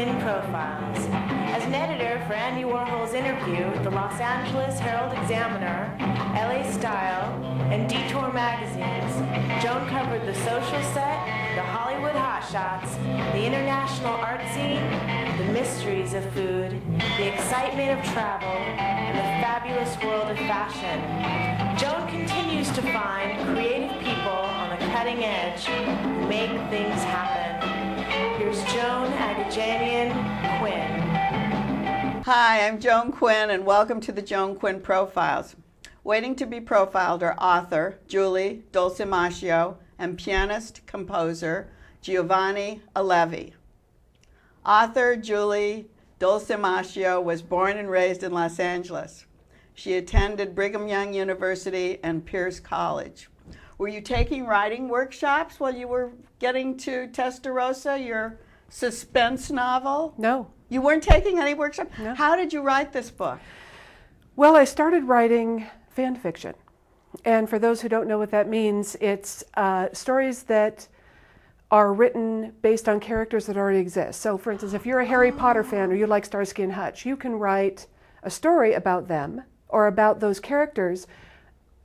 Quinn Profiles. As an editor for Andy Warhol's Interview, the Los Angeles Herald-Examiner, LA Style, and Detour magazines, Joan covered the social set, the Hollywood hotshots, the international art scene, the mysteries of food, the excitement of travel, and the fabulous world of fashion. Joan continues to find creative people on the cutting edge who make things happen. Here's Joan Quinn. Hi, I'm Joan Quinn, and welcome to the Joan Quinn Profiles. Waiting to be profiled are author Julie Dolcemaschio and pianist-composer Giovanni Allevi. Author Julie Dolcemaschio was born and raised in Los Angeles. She attended Brigham Young University and Pierce College. Were you taking writing workshops while you were getting to Testarossa, your suspense novel? No. You weren't taking any workshops? No. How did you write this book? Well, I started writing fan fiction. And for those who don't know what that means, it's stories that are written based on characters that already exist. So for instance, if you're a Harry Potter fan or you like Starsky and Hutch, you can write a story about them or about those characters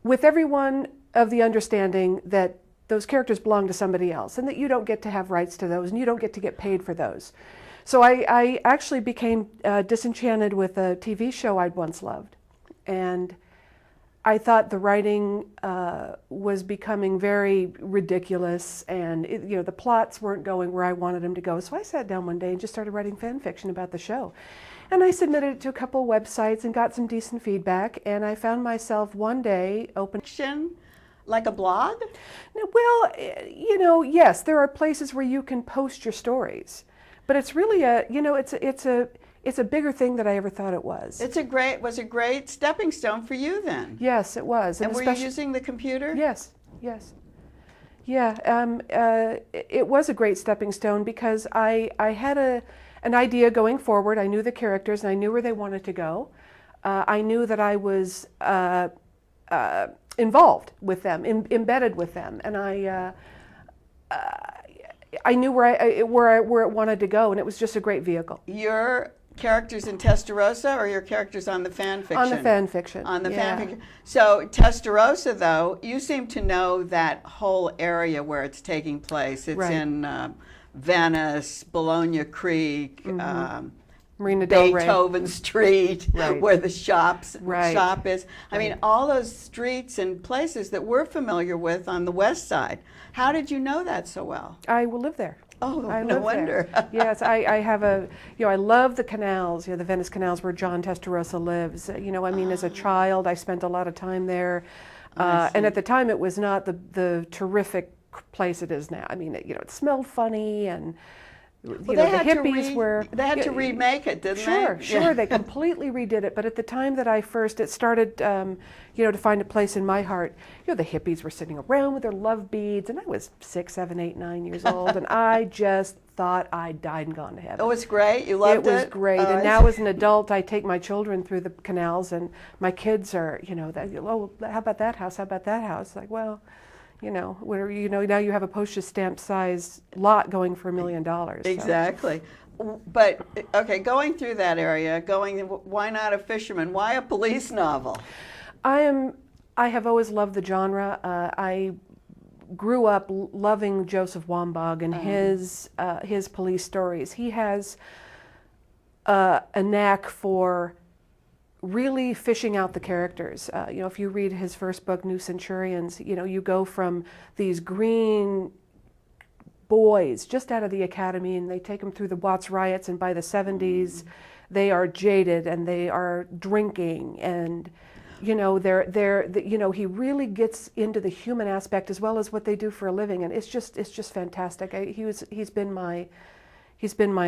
with everyone of the understanding that those characters belong to somebody else and that you don't get to have rights to those and you don't get to get paid for those. So I actually became disenchanted with a TV show I'd once loved. And I thought the writing was becoming very ridiculous, and the plots weren't going where I wanted them to go. So I sat down one day and just started writing fan fiction about the show. And I submitted it to a couple of websites and got some decent feedback, and I found myself one day open. Like a blog? Well, yes, there are places where you can post your stories, but it's really it's a bigger thing than I ever thought it was. Was a great stepping stone for you then? Yes, it was. And were you using the computer? Yes. Yeah, it was a great stepping stone because I had an idea going forward. I knew the characters and I knew where they wanted to go. I knew that I was involved with them, embedded with them, and I knew where it wanted to go, and it was just a great vehicle. Your characters in Testarossa, or your characters on the fan fiction? On the fan fiction. On the fan fiction. So Testarossa, though, you seem to know that whole area where it's taking place. It's in Venice, Bologna Creek, Marina Del Rey, Beethoven Street, where the shop is. I mean, all those streets and places that we're familiar with on the west side. How did you know that so well? I will live there. Oh, no wonder. Yes, I have I love the canals, the Venice canals where John Testarossa lives. As a child, I spent a lot of time there. And at the time, it was not the terrific place it is now. I mean, it smelled funny, and the hippies were... They had to remake it, didn't they? Sure, they completely redid it. But at the time that it started, to find a place in my heart, the hippies were sitting around with their love beads, and I was 6, 7, 8, 9 years old, and I just thought I'd died and gone to heaven. It was great? You loved it? It was great. And now as an adult, I take my children through the canals, and my kids are, how about that house? How about that house? Like, well... now you have a postage stamp size lot going for $1 million. So. Exactly. But, okay, going through that area, why not a fisherman? Why a police novel? I have always loved the genre. I grew up loving Joseph Wambach and his police stories. He has a knack for really fishing out the characters. If you read his first book, New Centurions, you go from these green boys just out of the academy, and they take them through the Watts riots, and by the 70s, they are jaded and they are drinking, and he really gets into the human aspect as well as what they do for a living, and it's just fantastic. He's been my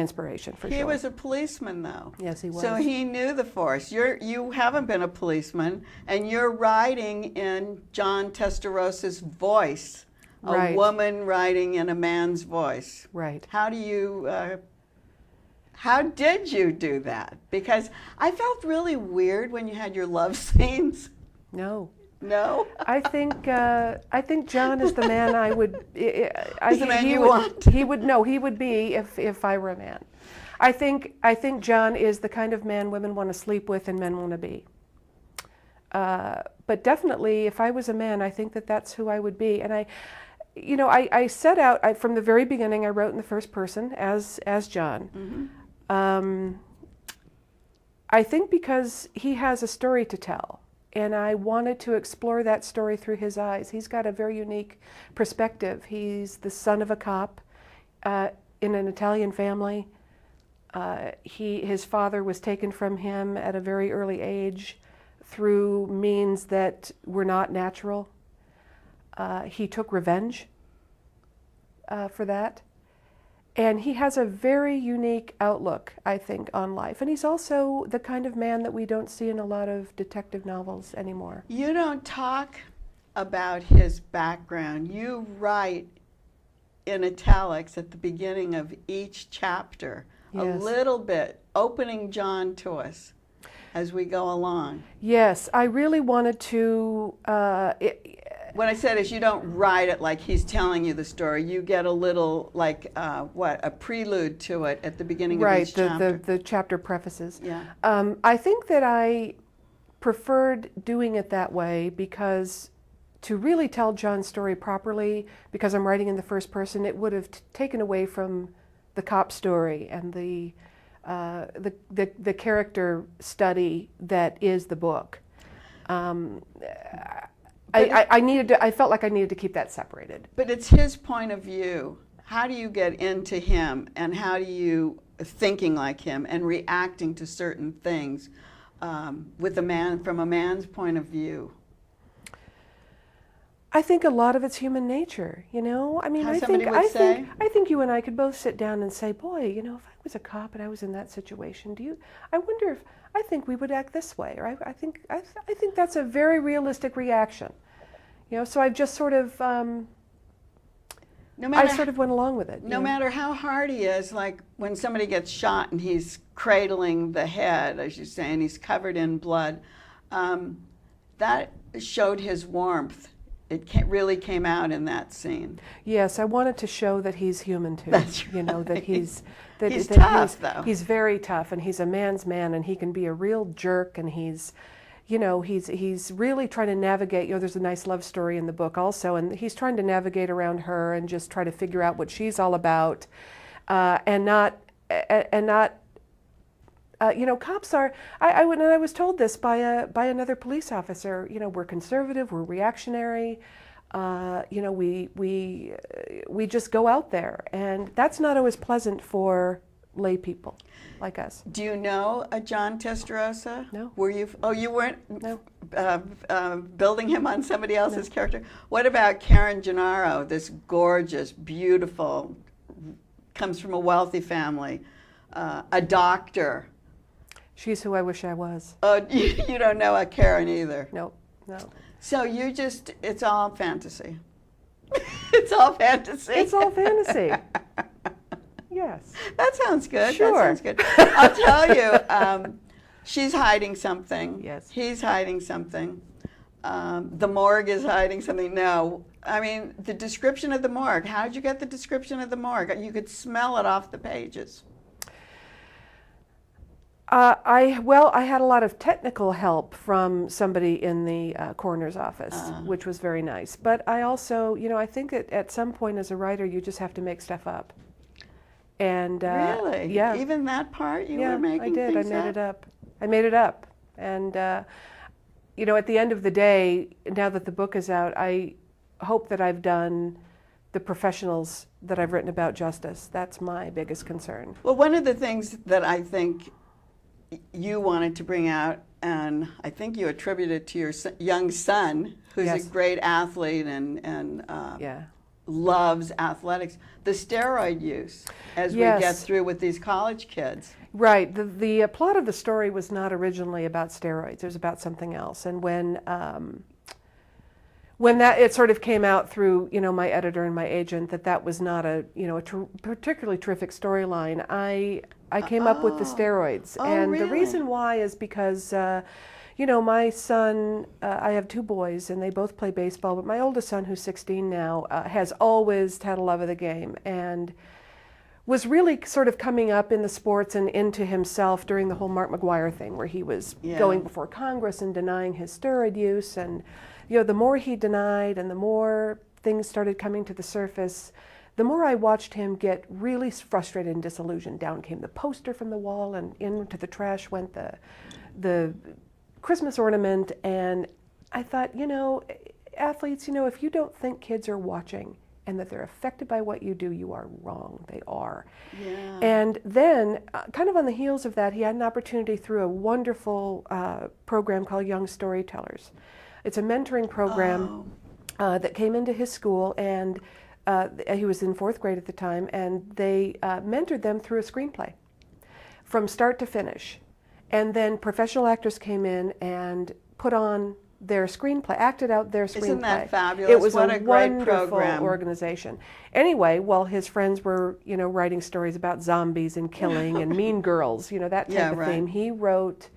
inspiration for sure. He was a policeman, though. Yes, he was. So he knew the force. You haven't been a policeman, and you're writing in John Testarossa's voice, a woman writing in a man's voice. Right. How did you do that? Because I felt really weird when you had your love scenes. No. No? I think John is the man I would. He's the man you want. He would be if I were a man. I think John is the kind of man women want to sleep with and men want to be. But definitely, if I was a man, I think that that's who I would be. And I set out from the very beginning. I wrote in the first person as John. Mm-hmm. I think because he has a story to tell, and I wanted to explore that story through his eyes. He's got a very unique perspective. He's the son of a cop in an Italian family. His father was taken from him at a very early age through means that were not natural. He took revenge for that. And he has a very unique outlook, I think, on life. And he's also the kind of man that we don't see in a lot of detective novels anymore. You don't talk about his background. You write in italics at the beginning of each chapter, yes, a little bit, opening John to us as we go along. Yes, I really wanted to... What I said is you don't write it like he's telling you the story. You get a little, like, a prelude to it at the beginning of each chapter. Right, the chapter prefaces. Yeah. I think that I preferred doing it that way because to really tell John's story properly, because I'm writing in the first person, it would have taken away from the cop story and the character study that is the book. I felt like I needed to keep that separated. But it's his point of view. How do you get into him, and how do you thinking like him and reacting to certain things with a man from a man's point of view? I think a lot of it's human nature, you know. I mean, I think you and I could both sit down and say, boy, you know, if I was a cop and I was in that situation, I wonder if I think we would act this way, or I think that's a very realistic reaction, you know. So I've just sort of I sort of went along with it. No matter how hard he is, like when somebody gets shot and he's cradling the head, as you say, and he's covered in blood, that showed his warmth. It really came out in that scene. Yes, I wanted to show that he's human too. That's right. You know, that he's tough, though. He's very tough, and he's a man's man, and he can be a real jerk, and he's really trying to navigate. You know, there's a nice love story in the book also, and he's trying to navigate around her and just try to figure out what she's all about, and not. You know, cops are. I was told this by another police officer. You know, we're conservative, we're reactionary. You know, we just go out there, and that's not always pleasant for lay people like us. Do you know a John Testarossa? No. Were you? Oh, you weren't. No. Building him on somebody else's character. What about Karen Gennaro? This gorgeous, beautiful, comes from a wealthy family, a doctor. She's who I wish I was. Oh, you don't know a Karen either. No. So it's all fantasy. It's all fantasy. It's all fantasy. Yes. That sounds good. Sure. That sounds good. I'll tell you, she's hiding something. Yes. He's hiding something. The morgue is hiding something. No. I mean, the description of the morgue. How did you get the description of the morgue? You could smell it off the pages. I had a lot of technical help from somebody in the coroner's office, which was very nice. But I also, you know, I think that at some point as a writer, you just have to make stuff up. And really? Yeah. Even that part you were making? Yeah, I did. Things I made it up. And, you know, at the end of the day, now that the book is out, I hope that I've done the professionals that I've written about justice. That's my biggest concern. Well, one of the things that I think you wanted to bring out, and I think you attribute it to your young son, who's Yes. a great athlete and loves athletics, the steroid use as we get through with these college kids. Right. The plot of the story was not originally about steroids. It was about something else. And when that it sort of came out through, you know, my editor and my agent that was not a particularly terrific storyline, I came up with the steroids. And really? The reason why is because, you know, my son, I have two boys and they both play baseball, but my oldest son, who's 16 now, has always had a love of the game. And was really sort of coming up in the sports and into himself during the whole Mark McGuire thing, where he was going before Congress and denying his steroid use. And, the more he denied and the more things started coming to the surface, the more I watched him get really frustrated and disillusioned. Down came the poster from the wall, and into the trash went the Christmas ornament. And I thought, athletes, if you don't think kids are watching and that they're affected by what you do, you are wrong. They are. Yeah. And then, kind of on the heels of that, he had an opportunity through a wonderful program called Young Storytellers. It's a mentoring program that came into his school, and he was in 4th grade at the time, and they mentored them through a screenplay from start to finish. And then professional actors came in and put on their screenplay, acted out their screenplay. Isn't that fabulous? It was what a great wonderful program. organization. Anyway, while his friends were, writing stories about zombies and killing and mean girls, that type of theme, he wrote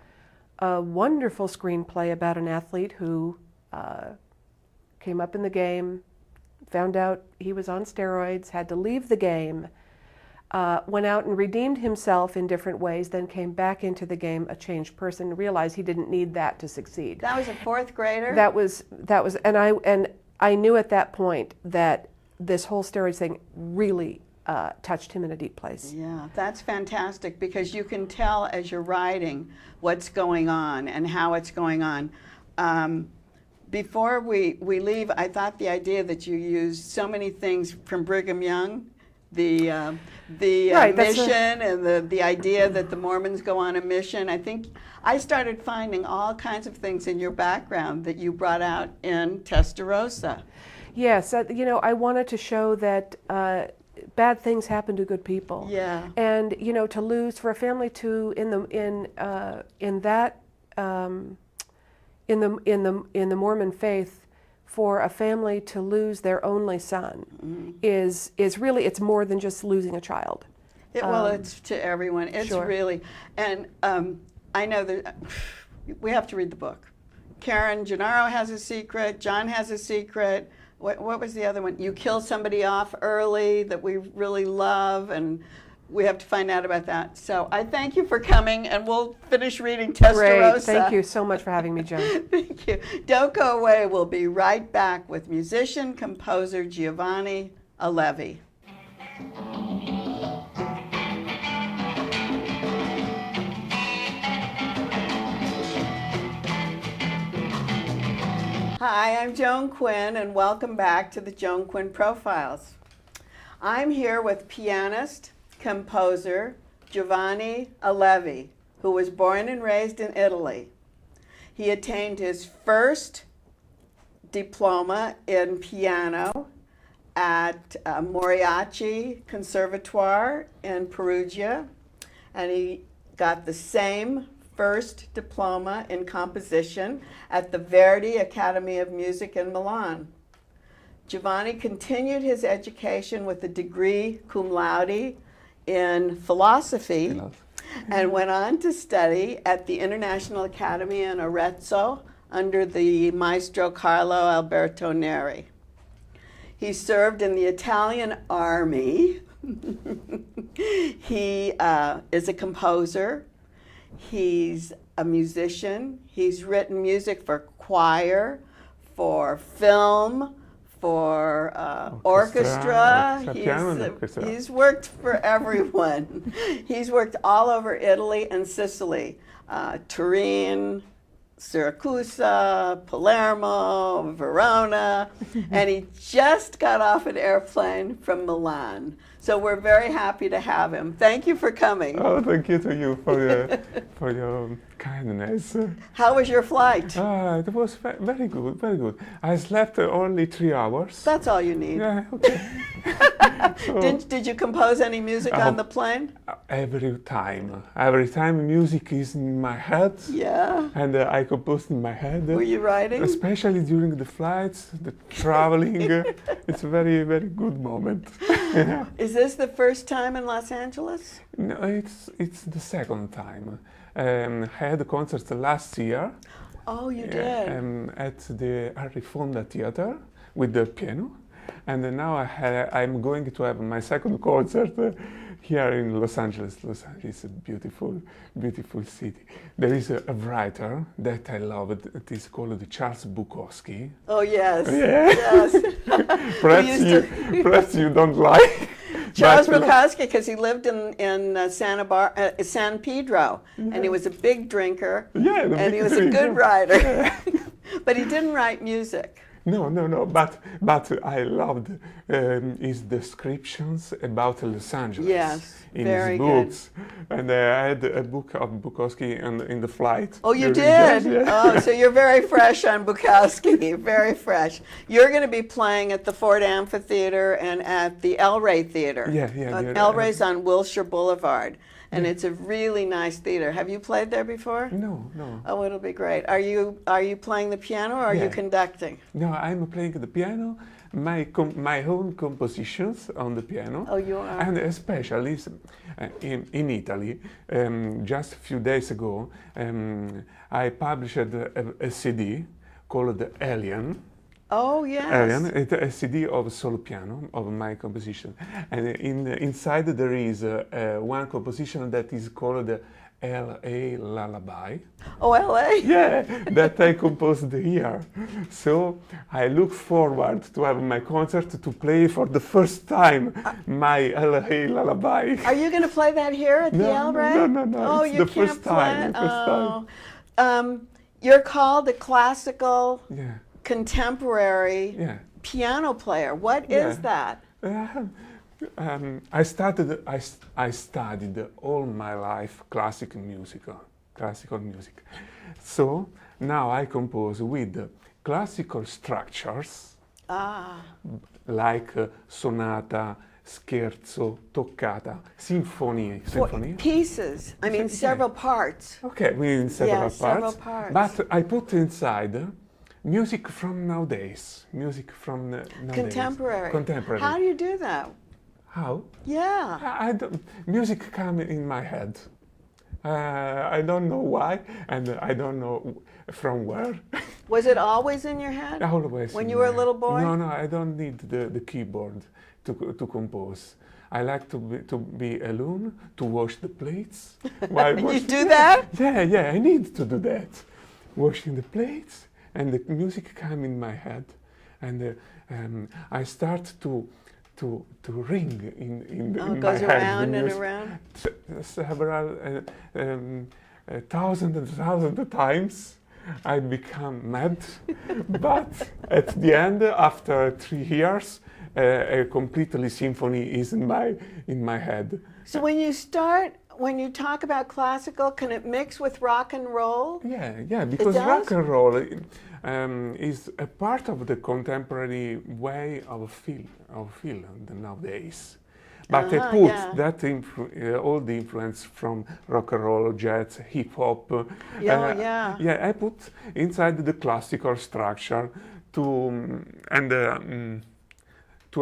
a wonderful screenplay about an athlete who came up in the game, found out he was on steroids, had to leave the game, went out and redeemed himself in different ways, then came back into the game a changed person, realized he didn't need that to succeed. That was a 4th grader? That was, and I knew at that point that this whole steroids thing really touched him in a deep place. Yeah, that's fantastic, because you can tell as you're writing what's going on and how it's going on. Before we leave, I thought the idea that you used so many things from Brigham Young, the mission and the idea that the Mormons go on a mission. I think I started finding all kinds of things in your background that you brought out in Testarossa. Yes, I wanted to show that bad things happen to good people. Yeah. And to lose, for a family to in the Mormon faith, for a family to lose their only son is really, it's more than just losing a child. Well, it's to everyone. It's really, and I know that we have to read the book. Karen Gennaro has a secret. John has a secret. What was the other one? You kill somebody off early that we really love, and we have to find out about that. So I thank you for coming, and we'll finish reading Testarossa. Great. Thank you so much for having me, Joan. Thank you. Don't go away. We'll be right back with musician, composer Giovanni Allevi. Hi, I'm Joan Quinn, and welcome back to the Joan Quinn Profiles. I'm here with pianist, composer Giovanni Allevi, who was born and raised in Italy. He attained his first diploma in piano at Moriachi Conservatoire in Perugia, and he got the same first diploma in composition at the Verdi Academy of Music in Milan. Giovanni continued his education with a degree cum laude in philosophy and went on to study at the International Academy in Arezzo under the maestro Carlo Alberto Neri. He served in the Italian army. He is a composer. He's a musician. He's written music for choir, for film, for orchestra. He's worked for everyone. He's worked all over Italy and Sicily, Turin, Syracuse, Palermo, Verona, and he just got off an airplane from Milan. So we're very happy to have him. Thank you for coming. Oh, thank you to you for your kindness. How was your flight? It was very good, very good. I slept only 3 hours. That's all you need. Yeah, okay. So, did you compose any music on the plane? Every time music is in my head. Yeah. And I composed in my head. Were you writing? Especially during the flights, the traveling. It's a very, very good moment. Is this the first time in Los Angeles? No, it's the second time. I had a concert last year. Oh, you did? At the Arifonda Theater with the piano. and now I'm going to have my second concert here in Los Angeles. Los Angeles is a beautiful, beautiful city. There is a writer that I love. It is called Charles Bukowski. Oh, yes. Yeah. Yes. Perhaps you don't like. Charles Bukowski, because he lived in San Pedro, and he was a big drinker, and he was a good writer. But he didn't write music. No. But I loved his descriptions about Los Angeles. Yes, in very his books. Good. And I had a book of Bukowski in the flight. Oh, you did? Yeah. Oh, so you're very fresh on Bukowski, very fresh. You're going to be playing at the Ford Amphitheater and at the El Rey Theater. Yeah. El Rey's on Wilshire Boulevard. And it's a really nice theater. Have you played there before? No. Oh, it'll be great. Are you playing the piano or are you conducting? No, I'm playing the piano, my own compositions on the piano. Oh, you are? And especially in Italy, just a few days ago, I published a CD called Alien. Oh, yes. Alien, it's a CD of solo piano of my composition, and inside there is one composition that is called L.A. Lullaby. Oh, L.A.? Yeah, that I composed here. So I look forward to have my concert to play for the first time my L.A. Lullaby. Are you going to play that here at the El Rey? No. Oh, it's you the can't first play time. You're called a classical... Yeah. Contemporary piano player. What is that? I studied all my life classical music. So now I compose with classical structures like sonata, scherzo, toccata, symphony. Pieces. I mean, several parts. Okay, we in several several parts. But I put inside music from nowadays. Contemporary. Contemporary. How do you do that? How? Yeah. Music comes in my head. I don't know why, and I don't know from where. Was it always in your head? Always. When you were a little boy? No, I don't need the keyboard to compose. I like to be alone, to wash the plates. You do that? Yeah, I need to do that. Washing the plates, and the music comes in my head, and I start to ring in my head. It goes around and around? Several thousands and thousands of times. I become mad, but at the end, after 3 years, a completely symphony is in my head. So when you talk about classical, can it mix with rock and roll? Yeah, because rock and roll is a part of the contemporary way of feel nowadays. But I put that all the influence from rock and roll, jazz, hip hop. I put inside the classical structure to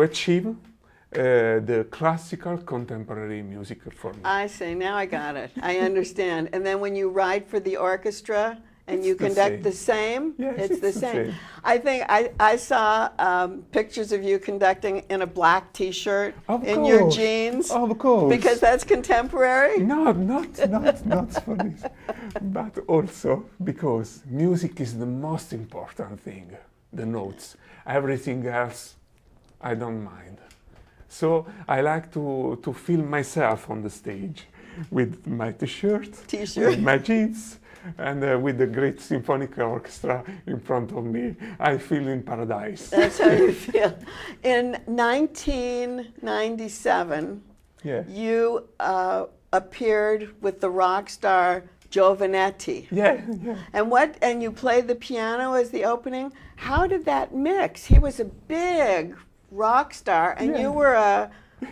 achieve the classical contemporary music for me. I see. Now I got it. I understand. And then when you write for the orchestra and you conduct the same, it's the same. I think I saw pictures of you conducting in a black T-shirt in your jeans. Of course. Because that's contemporary? No, not for this. But also because music is the most important thing. The notes. Everything else, I don't mind. So I like to feel myself on the stage with my T-shirt, with my jeans, and with the great symphonic orchestra in front of me. I feel in paradise. That's how you feel. In 1997, you appeared with the rock star Giovanetti. Yeah. And you played the piano as the opening. How did that mix? He was a big rock star, and you were a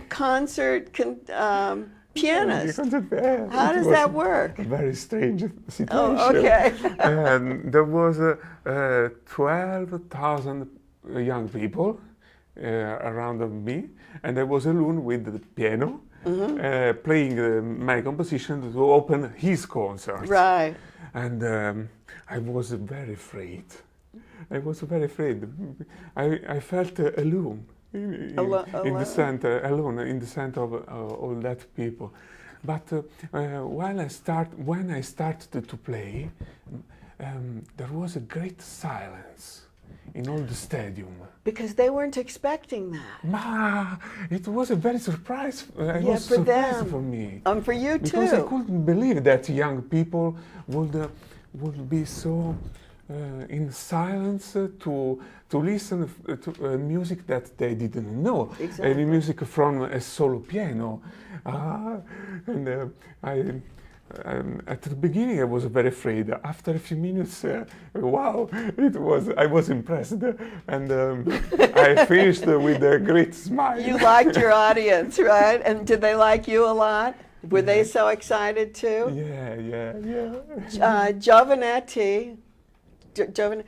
concert pianist. How does that work? A very strange situation. Oh, okay. And there was 12,000 young people around me, and I was alone with the piano, playing my composition to open his concert. Right. And I was very afraid. I felt alone. in the center, alone in the center of all that people. But when I started to play, there was a great silence in all the stadium. Because they weren't expecting that. It was a very surprise. It Yeah, was for surprise them. for me. For you Because I too. couldn't believe that young people would be so in silence to listen to music that they didn't know. Exactly. Any music from a solo piano. At the beginning I was very afraid. After a few minutes, wow, I was impressed. And I finished with a great smile. You liked your audience, right? And did they like you a lot? Were they so excited too? Yeah. Giovanni Giovanni,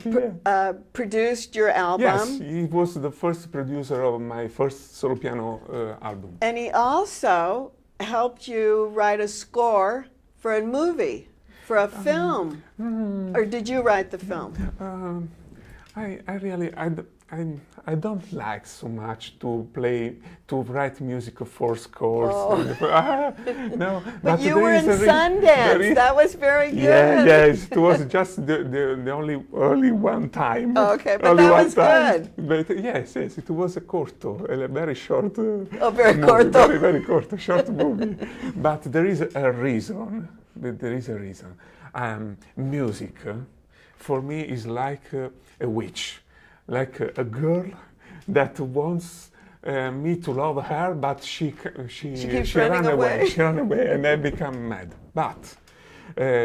yeah. Produced your album. Yes, he was the first producer of my first solo piano album. And he also helped you write a score for a movie, for a film. Or did you write the film? I don't like so much to write music for scores. No, but you were in Sundance. That was very good. Yes, it was just the only one time. Okay, but only that one was time. good. But yes, it was a corto, a very short. Very movie, corto. very corto, short movie. But there is a reason. Music, for me, is like a witch. Like a girl that wants me to love her, but she running away. She ran away, and I become mad. But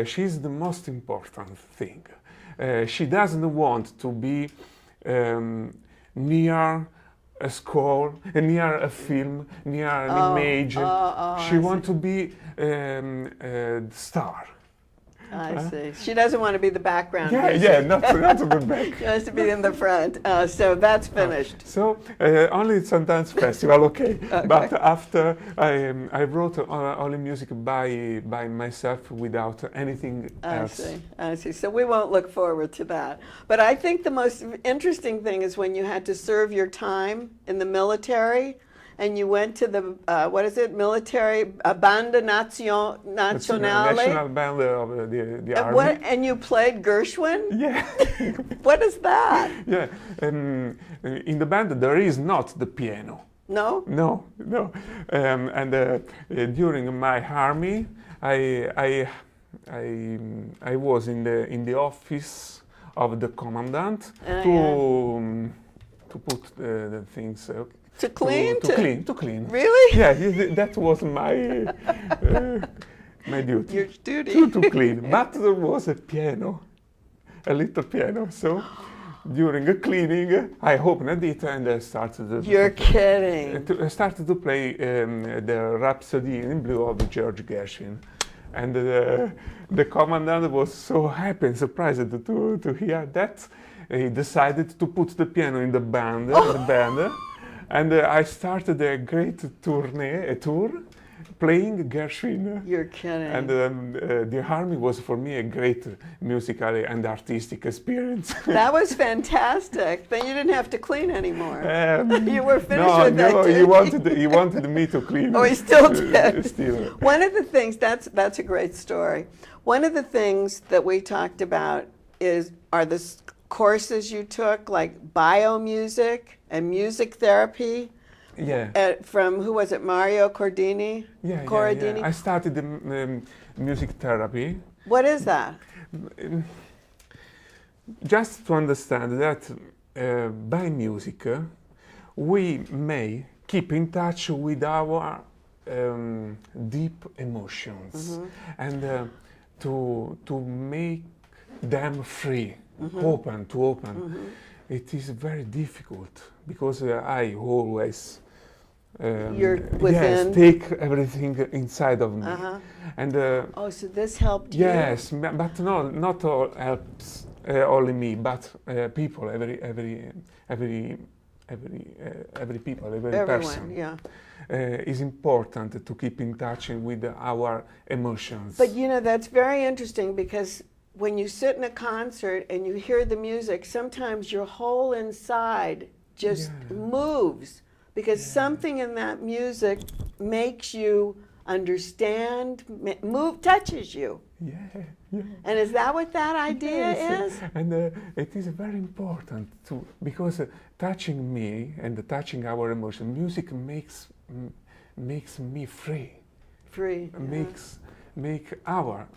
she's the most important thing. She doesn't want to be near a score, near a film, near an image. She wants to be the star. I see. She doesn't want to be the background. Yeah, not to the back. She wants to be in the front. So that's finished. So only Sundance Festival, okay. But after I wrote only music by myself without anything else. I see. So we won't look forward to that. But I think the most interesting thing is when you had to serve your time in the military. And you went to the, military, Banda Nazionale? National Band of the Army. And you played Gershwin? Yeah. What is that? Yeah. In the band, there is not the piano. No? No. During my army, I was in the office of the commandant to put the things. To clean? To clean. Really? Yeah, that was my my duty. Your duty. To clean. But there was a piano, a little piano. So during the cleaning, I opened it and I started. You're kidding. I started to play the Rhapsody in Blue of George Gershwin. And the commandant was so happy and surprised to hear that. He decided to put the piano in the band. And I started a great tour playing Gershwin. You're kidding. And the army was for me a great musical and artistic experience. That was fantastic. Then you didn't have to clean anymore. You were finished with that. No, he wanted me to clean. Oh, he still did. Still. One of the things, that's a great story. One of the things that we talked about are the courses you took, like biomusic and music therapy. Yeah. From, who was it, Mario Corradini? Yeah. I started the music therapy. What is that? Just to understand that by music, we may keep in touch with our deep emotions and to make them free. Open. It is very difficult because I always You're within. take everything inside of me. And so this helped you. Yes, but not all helps only me, but people, every people, every person. Yeah. Is important to keep in touch with our emotions. But that's very interesting because when you sit in a concert and you hear the music, sometimes your whole inside just moves, because something in that music makes you understand, touches you. Yeah, yeah. And is that what that idea is? And it is very important to, because touching me and touching our emotion, music makes me free. Free. Make our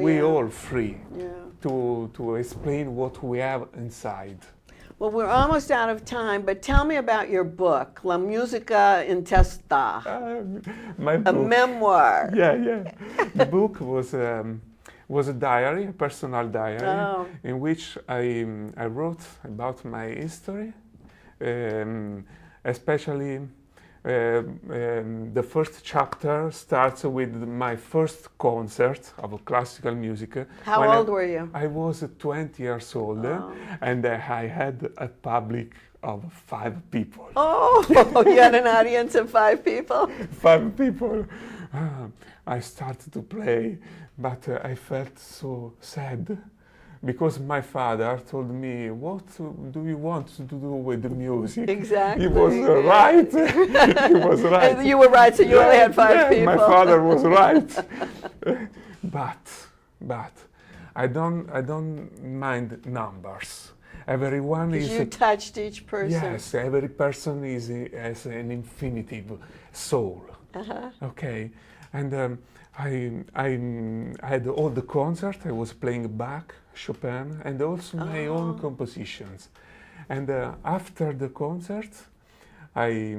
we all free Yeah. to explain what we have inside. Well, we're almost out of time, but tell me about your book, La Musica in Testa, My a book. memoir. Yeah. The book was a diary, a personal diary, in which I wrote about my history, especially the first chapter starts with my first concert of classical music. How old were you? I was 20 years old, and I had a public of 5 people. Oh, you had an audience of 5 people? 5 people. I started to play, but I felt so sad, because my father told me, "What do you want to do with the music?" Exactly. He was right. He was right. And you were right, so you only had 5 people. My father was right. But I don't mind numbers. Everyone is. You touched each person. Yes, every person has an infinitive soul. Okay, and I had all the concert. I was playing Bach, Chopin, and also my own compositions. And after the concert, I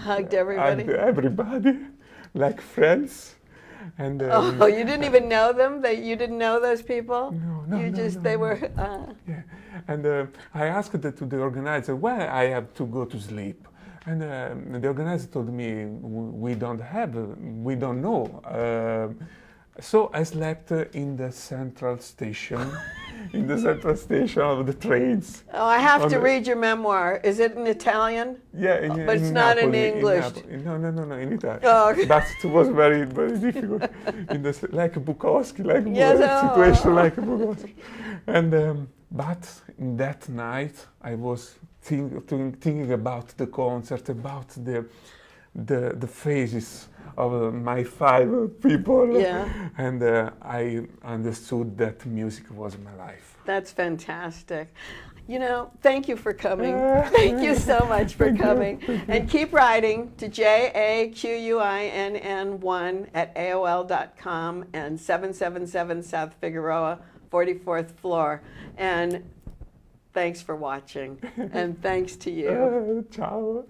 hugged everybody. Hugged everybody, like friends. And you didn't even know them? You didn't know those people? No. They were. Yeah, and I asked to the organizer where I have to go to sleep. And the organizer told me, we don't know. So I slept in the central station, in the central station of the trains. Oh, I have to read your memoir. Is it in Italian? Yeah, but it's not in English. No, in Italian. Oh, okay. But it was very, very difficult. Like Bukowski, situation like Bukowski. And but in that night, I was thinking about the concert, about the faces of my 5 people. Yeah. And I understood that music was my life. That's fantastic. Thank you for coming. Thank you so much for coming. And keep writing to JAQUINN1@AOL.com and 777 South Figueroa, 44th floor. And thanks for watching. And thanks to you. Ciao.